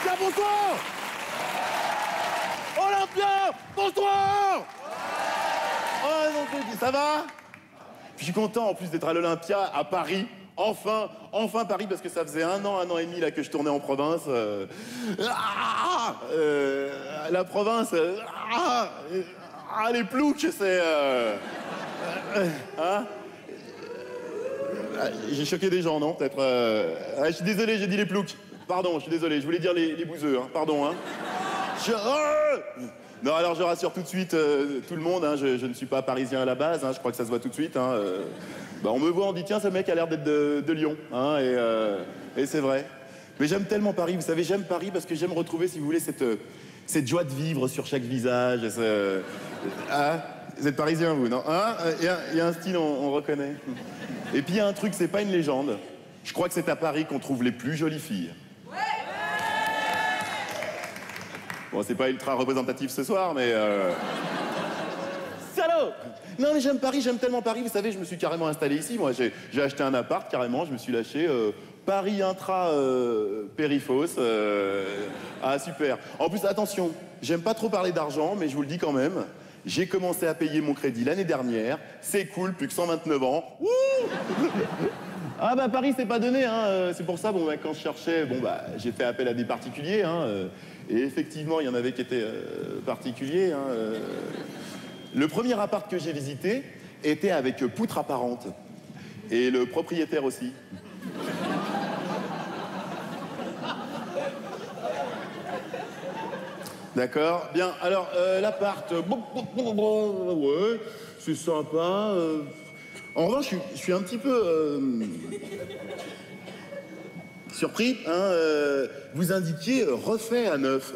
Olympia, bonsoir! Olympia, bonsoir! Oh non, ça va? Je suis content en plus d'être à l'Olympia, à Paris. Enfin Paris, parce que ça faisait un an et demi là que je tournais en province. La province, les ploucs, c'est... hein? J'ai choqué des gens, non? Peut-être... je suis désolé, j'ai dit les ploucs. Pardon, je suis désolé, je voulais dire les bouseux, hein. Pardon, hein. Non, alors je rassure tout de suite tout le monde, hein, je ne suis pas parisien à la base, hein, je crois que ça se voit tout de suite. Hein, on me voit, on dit tiens, ce mec a l'air d'être de Lyon, hein, et c'est vrai. Mais j'aime tellement Paris, vous savez, j'aime Paris parce que j'aime retrouver, si vous voulez, cette joie de vivre sur chaque visage. Hein, vous êtes parisien, vous, non? Hein, y a un style, on reconnaît. Et puis il y a un truc, c'est pas une légende. Je crois que c'est à Paris qu'on trouve les plus jolies filles. Bon, c'est pas ultra représentatif ce soir, mais... Salaud! Non, mais j'aime Paris, j'aime tellement Paris. Vous savez, je me suis carrément installé ici. Moi, j'ai acheté un appart, carrément. Je me suis lâché Paris intra Périphos. Ah, super. En plus, attention, j'aime pas trop parler d'argent, mais je vous le dis quand même. J'ai commencé à payer mon crédit l'année dernière. C'est cool, plus que 129 ans. Wouh! Ah bah Paris, c'est pas donné, hein. C'est pour ça, bon, bah, quand je cherchais, bon, bah, j'ai fait appel à des particuliers, hein. Et effectivement, il y en avait qui étaient particuliers. Hein, Le premier appart que j'ai visité était avec poutre apparente. Et le propriétaire aussi. D'accord. Bien, alors, l'appart... ouais, c'est sympa. En revanche, je suis un petit peu... surpris, hein, vous indiquiez refait à neuf.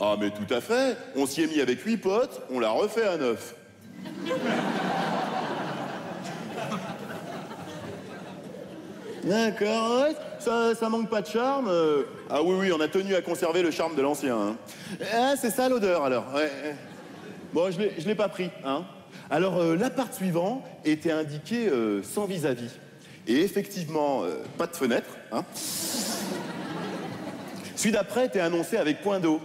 Ah, mais tout à fait. On s'y est mis avec 8 potes, on l'a refait à neuf. D'accord, ouais, ça manque pas de charme. Ah oui, on a tenu à conserver le charme de l'ancien. Hein. Ah, c'est ça l'odeur, alors. Ouais. Bon, je l'ai pas pris, hein. Alors, l'appart suivant était indiqué sans vis-à-vis. Et effectivement, pas de fenêtre, hein. Celui d'après était annoncé avec point d'eau.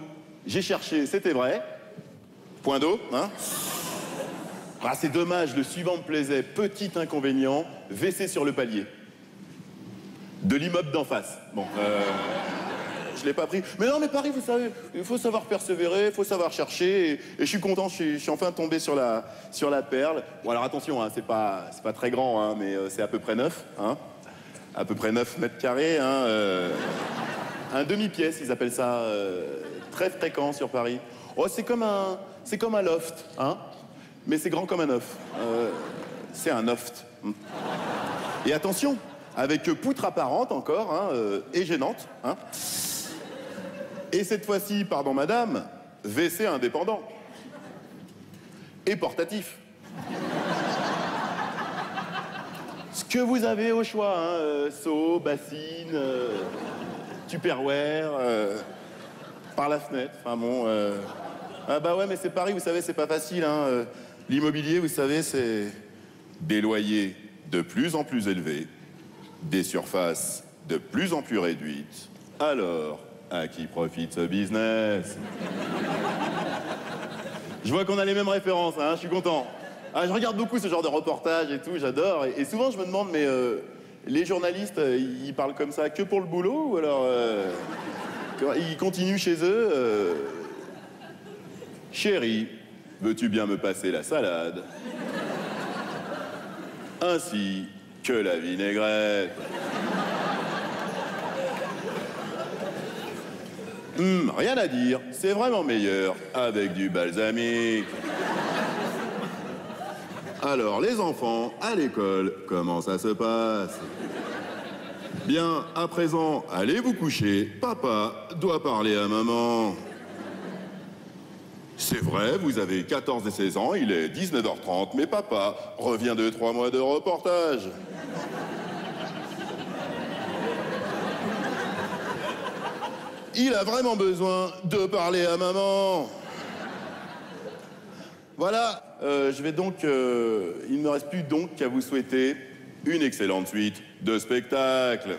J'ai cherché, c'était vrai. Point d'eau, hein. Ah, c'est dommage, le suivant me plaisait. Petit inconvénient, WC sur le palier. De l'immeuble d'en face. Bon, je l'ai pas pris. Mais non, mais Paris, vous savez, il faut savoir persévérer, il faut savoir chercher. Et je suis content, je suis enfin tombé sur la perle. Bon, alors attention, hein, c'est pas très grand, hein, mais c'est à peu près neuf, hein. À peu près 9 mètres carrés, hein. Un demi-pièce, ils appellent ça. Très fréquent sur Paris. Oh, c'est comme un loft, hein. Mais c'est grand comme un œuf. C'est un loft. Et attention, avec poutre apparente encore, hein, et gênante, hein. Et cette fois-ci, pardon madame, WC indépendant. Et portatif. Ce que vous avez au choix, hein, seau, bassine, Tupperware, par la fenêtre, enfin bon... Ah bah ouais, mais c'est Paris, vous savez, c'est pas facile, hein. L'immobilier, vous savez, c'est des loyers de plus en plus élevés, des surfaces de plus en plus réduites. Alors, à qui profite ce business? Je vois qu'on a les mêmes références, hein, je suis content. Ah, je regarde beaucoup ce genre de reportages et tout, j'adore. Et souvent, je me demande, mais les journalistes, ils parlent comme ça que pour le boulot ou alors ils continuent chez eux Chérie, veux-tu bien me passer la salade? Ainsi que la vinaigrette. Rien à dire, c'est vraiment meilleur avec du balsamique. Alors, les enfants, à l'école, comment ça se passe? Bien, à présent, allez vous coucher. Papa doit parler à maman. C'est vrai, vous avez 14 et 16 ans, il est 19h30, mais papa revient de 3 mois de reportage. Il a vraiment besoin de parler à maman. Voilà, je vais donc... il ne me reste plus donc qu'à vous souhaiter une excellente suite de spectacles.